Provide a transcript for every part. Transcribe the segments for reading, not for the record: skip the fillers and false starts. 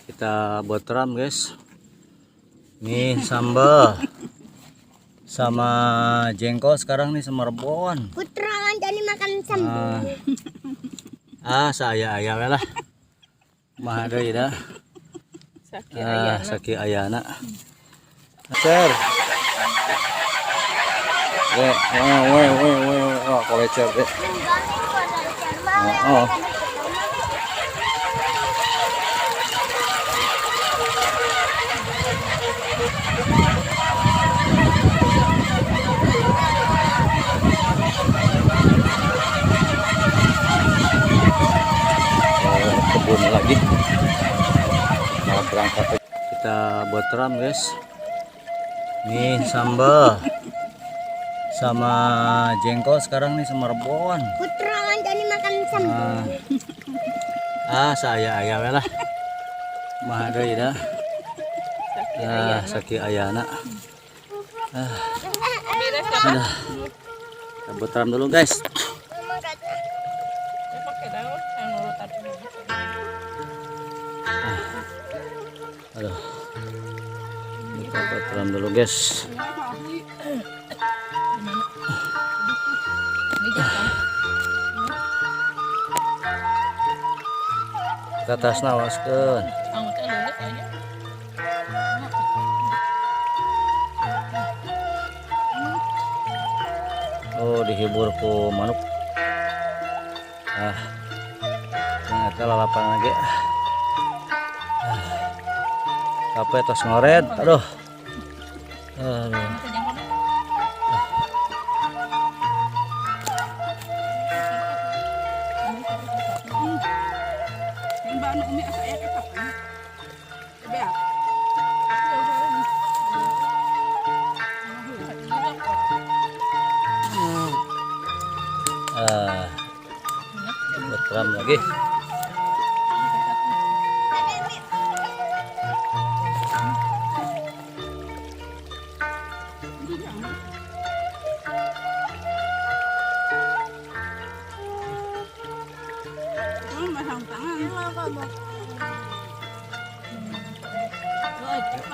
Kita buat ram guys. Nih sambal sama jengkol sekarang nih sama rebon. Putra jadi makan sambal. Saya ayah lah. Mah deui dah. Saki ayana. Cer. Kolecer deh. Oh. Kebun lagi. Mau berangkat. Kita buat ram guys. Nih sambal sama jengkol sekarang nih sama rebon. Putra jadi makan sambal. Saya ayah lah. Mah deui dah. Saki ayana. Kita buat ram dulu guys. Aduh. Kita buat ram dulu guys. Kita tas nawaskeun. Oh, dihibur ku manuk. Ternyata lalapan lagi. Capek tos ngoret. Aduh. Buat ram lagi.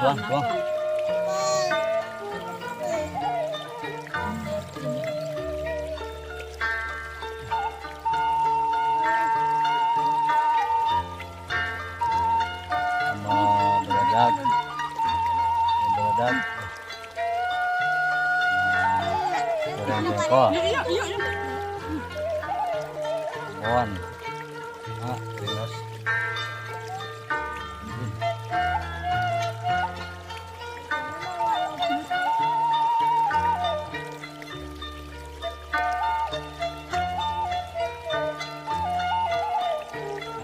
Buang. Beledak. Goreng jengkol. Bon. Terus.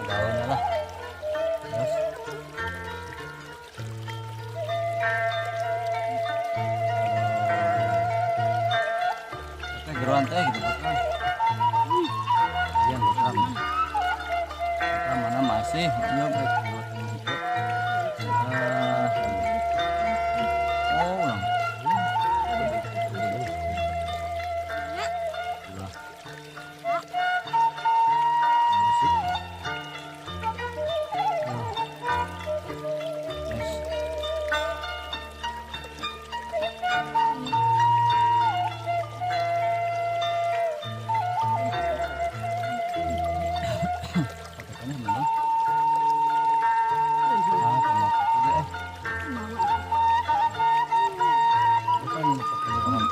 Daunnya lah. Terus. Geruan teh gitu bukan? Iya bukan. Kita mana masih? Iya bukan.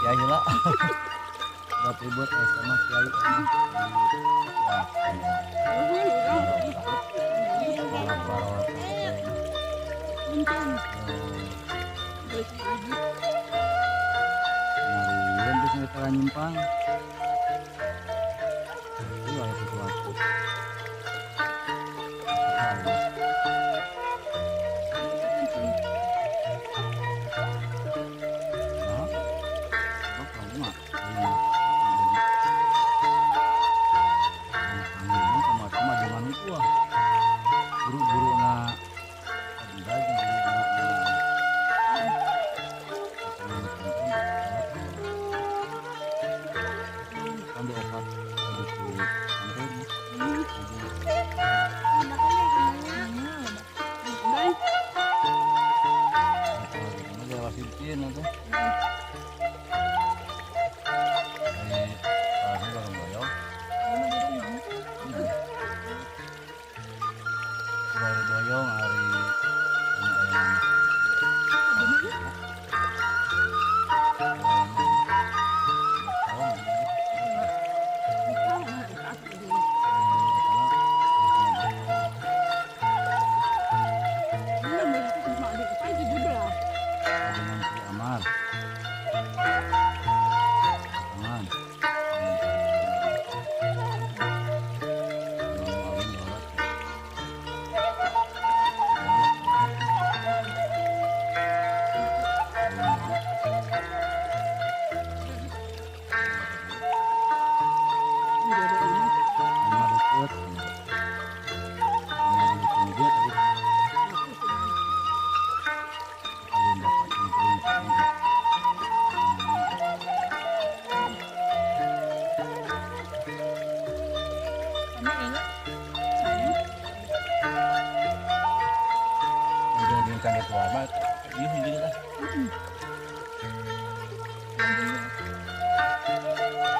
Kiai lah. Buat ribut sama kiai. Marian terus kita nyimpang. Itu ada sesuatu. camping itu. Dari parahnya baru doyong. Baru doyong hari ini ayam. Kan itu amat, ini hindi lah.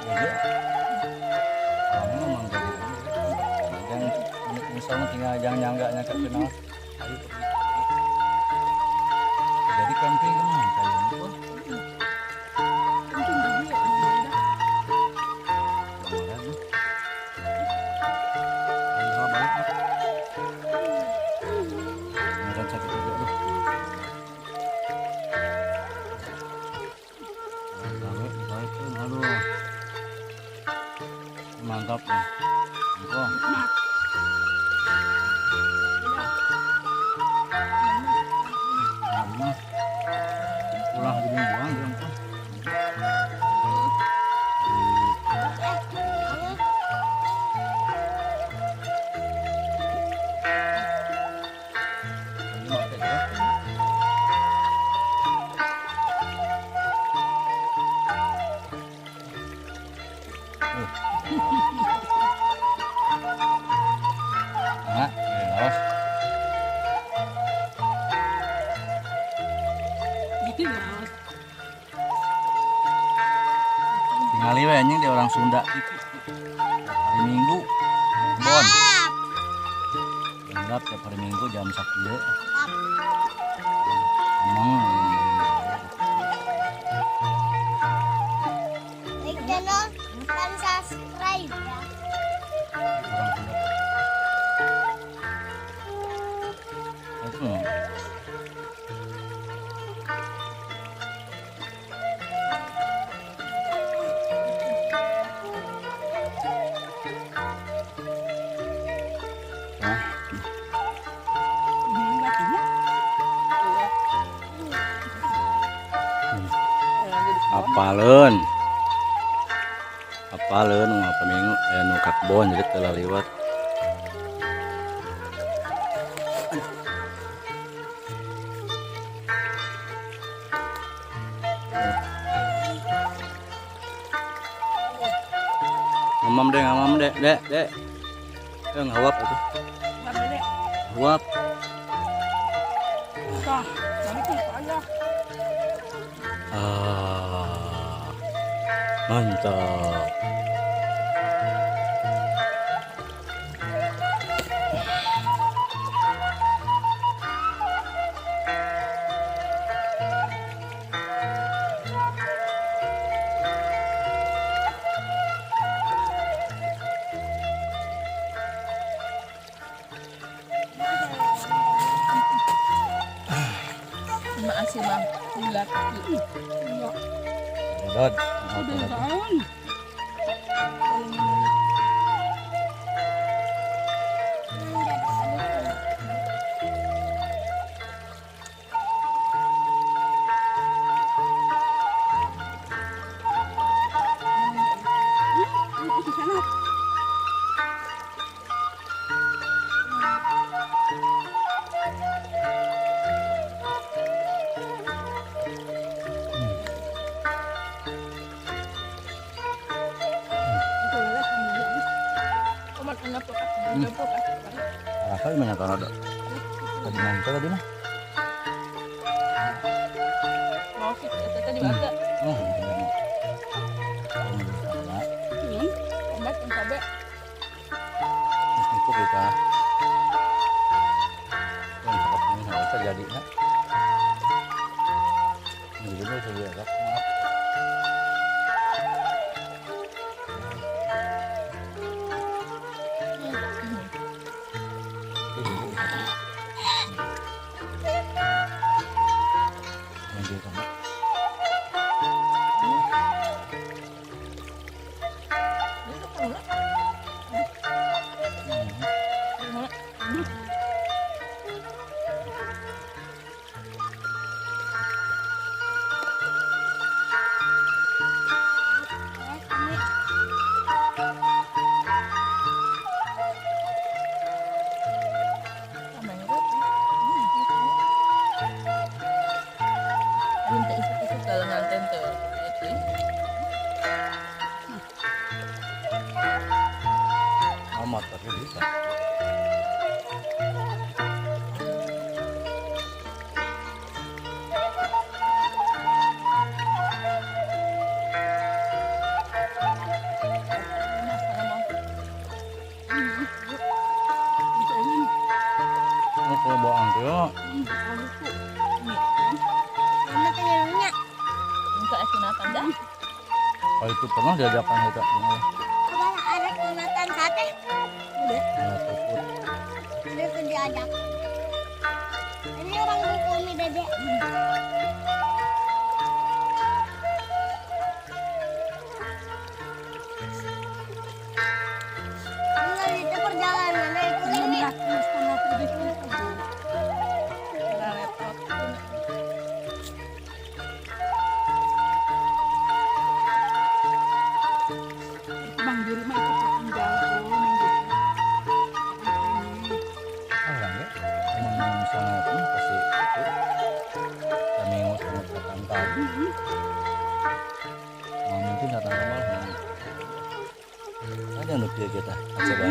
Jadi, kamu memang jadi, yang misalnya tinggal jangan nyanggaknya ke kenal, ayo pergi. Jadi camping kan, kayak itu. Mantap nih. Wah. Pulang gini buang dia kok. Nah, jelas. Tinggal we anjing di orang Sunda itu. Hari Minggu bon. Gelap tiap hari Minggu jam 1. Like channel dan subscribe ya. Orang Sunda. Itu. Apaleun ngapa minggu nu kakbon jadi telah liwat. Ngamam dek ngawap itu ngawap mantap. Makasih bang, lihat kaki. Dod, Udah tahun. Rasa gimana kalau ada? Tadi nangka tadi mah. Oke. Tadi ada. Oh, iya. Oh, iya. Tomat dan cabai. Terus itu kita yang cakep ini harus terjadi nak. Ini juga saya agak maaf. Ini juga bisa. Ambil kamu. Oh, motornya bisa. Ini kalau bawa angkut, Mama kenyalnya. Untuk sunatan dah. kalau itu pernah diajakan kita. Kalau ada sunatan sate, Ya, tukut. udah tuh diajak. Ini orang Bukumi Dede. Enggak itu perjalanan itu ini. Bang Juri mah ikut tinggal tuh minggu. Orang ya, emang misalnya pun pasti itu. Kami mau sama datang tadi. Nah, mungkin datang kemana? Ada nuklir kita, coba.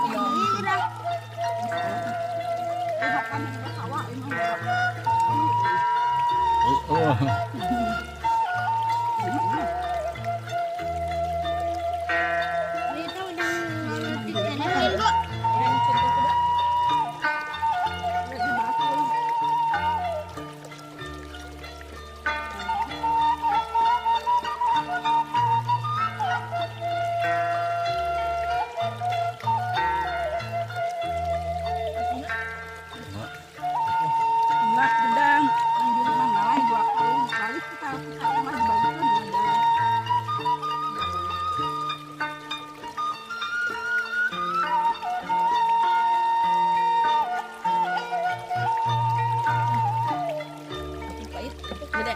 Ini udah Oh, itu udah ngelutin kok. Belas gedang, yang di rumah ngalai 20 kali kita emang dibagikan di dalam. Pahit, gede.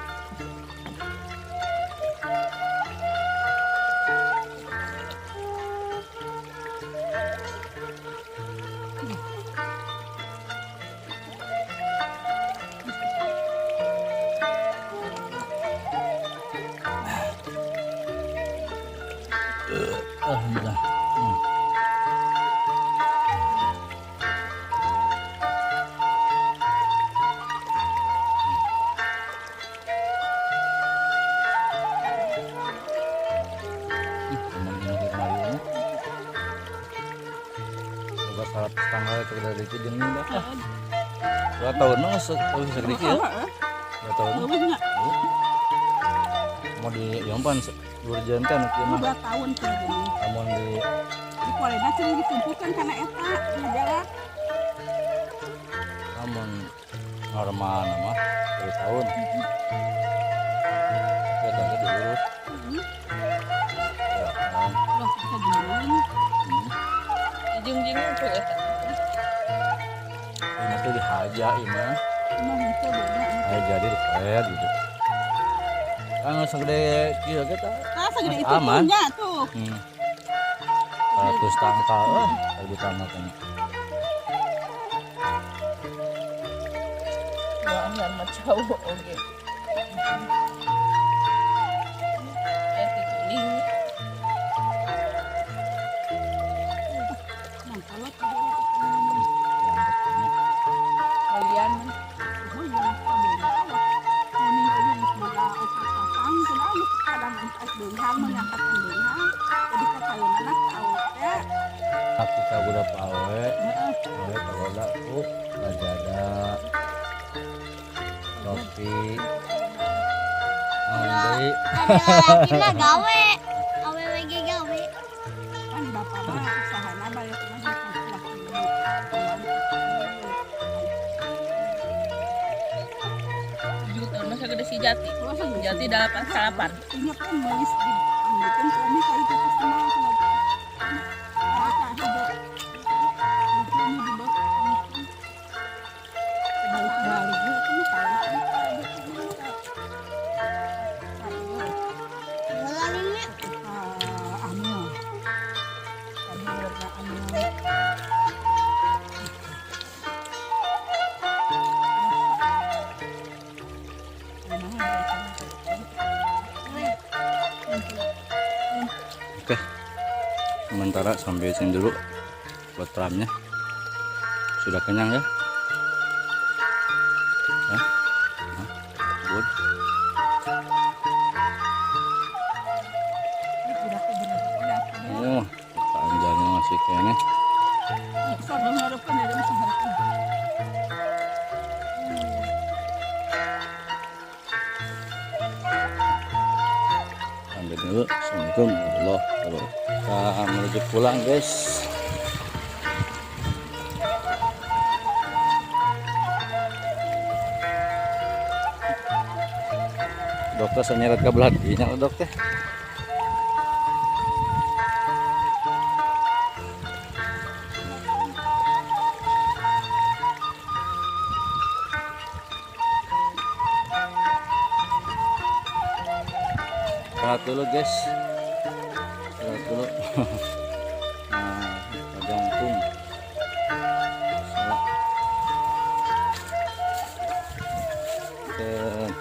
alhamdulillah. Emang ini kemarin coba salat tanggal itu dari kejadian ini dah. 2 tahun nang segede ya. 2 tahun. Mau di Yompan urgentan kieu 2 tahun kayak gini. amun Di Korea cuma dikumpulkan karena eta di negara. amun normal mah 2 tahun. Ya tadi diurus. Ya kan. Wah, bisa gimana? Jeng-jeng itu ya. Ini tuh dihaja ini. Emang itu beda. Jadi dipet gitu. Kan segede kieu kita. Ah, segede itu Aman. punya tuh. 100 tangkal kalau ditambah kan. Wah, yang macam oke. Tikuling. beunghang mengangkatkan beunghang jadi kakaeun anak tahu ya. Aku ka budak pawe. Pawe pagoda ku lajada. Kopi. Deui. Ada laki mah gawe. Awewe ge gawe. Kan bapak mah usahana balik mah laki Tujuh tahun masa gede si Jati. Jati 88. ingat kan melis di ambilkan kami kali itu semua sama kakak hidup itu ini di bawah balik-balik dia kan Wala limi. Amil Oke. Sementara sambil sini dulu buat peramnya. Sudah kenyang ya? Ya? Good. Oh, panjangnya masih kayaknya. Sabang harapkan ada masih harapkan. Sampai dulu. Assalamualaikum warahmatullahi wabarakatuh. Kita menuju pulang guys. Dokter saya nyeret ke belah hatinya loh dokter. Istirahat dulu guys. Istirahat dulu. Nah, jantung. Salah. Dan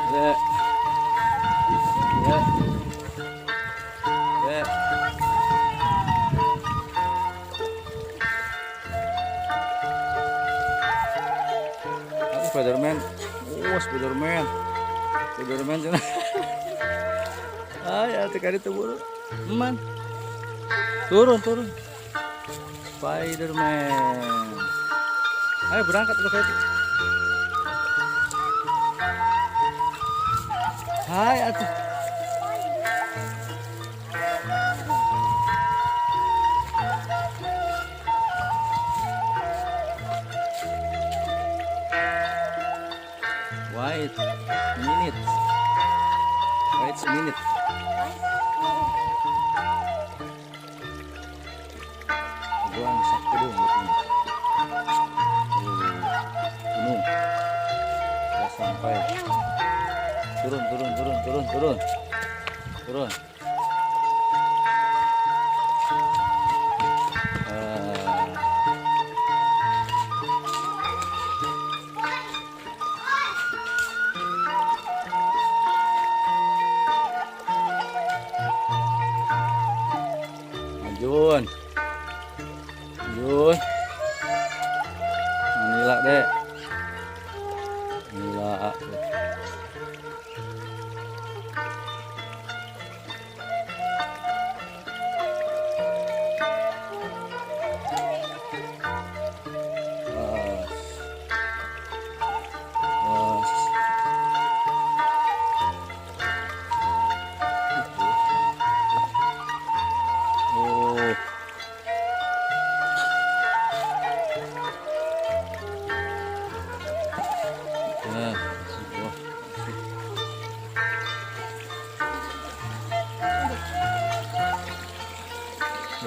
ya. Ya. Ya. Aku Spiderman. Oh, Spiderman. Spiderman sana. Ay, ate kali tubur. Man. Turun, turun. Spiderman. Ayo berangkat udah kayak itu. Hai atuh. Wait minute. Wait minute. Gua sak dulu gunung. Udah sampai. Turun, turun, turun, turun, turun. Turun. Jun. Jun. Manila dek. Manila.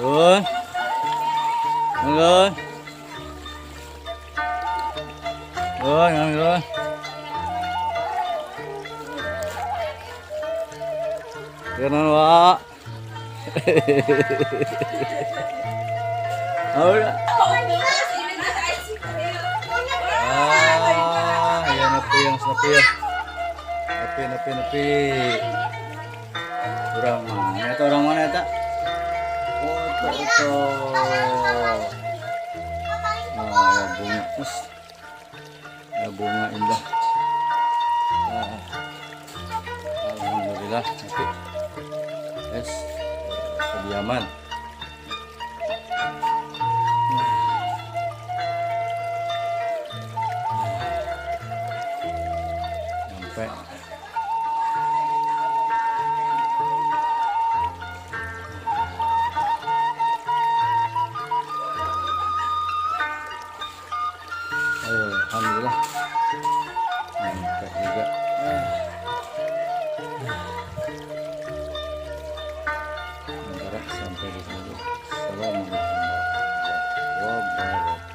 Gun, gun, gun, gun. Kenan wa. Udah. Ya nepi yang nepi ya. Nepi. Orang mana? Eta orang mana eta? Oh, Ito. Ada bunga. Mas. Ada bunga indah. Alhamdulillah. Oke. Yes. Kediaman. Sampai. Ayo, alhamdulillah. Sampai juga. Sementara sampai di sini. Assalamualaikum warahmatullahi wabarakatuh.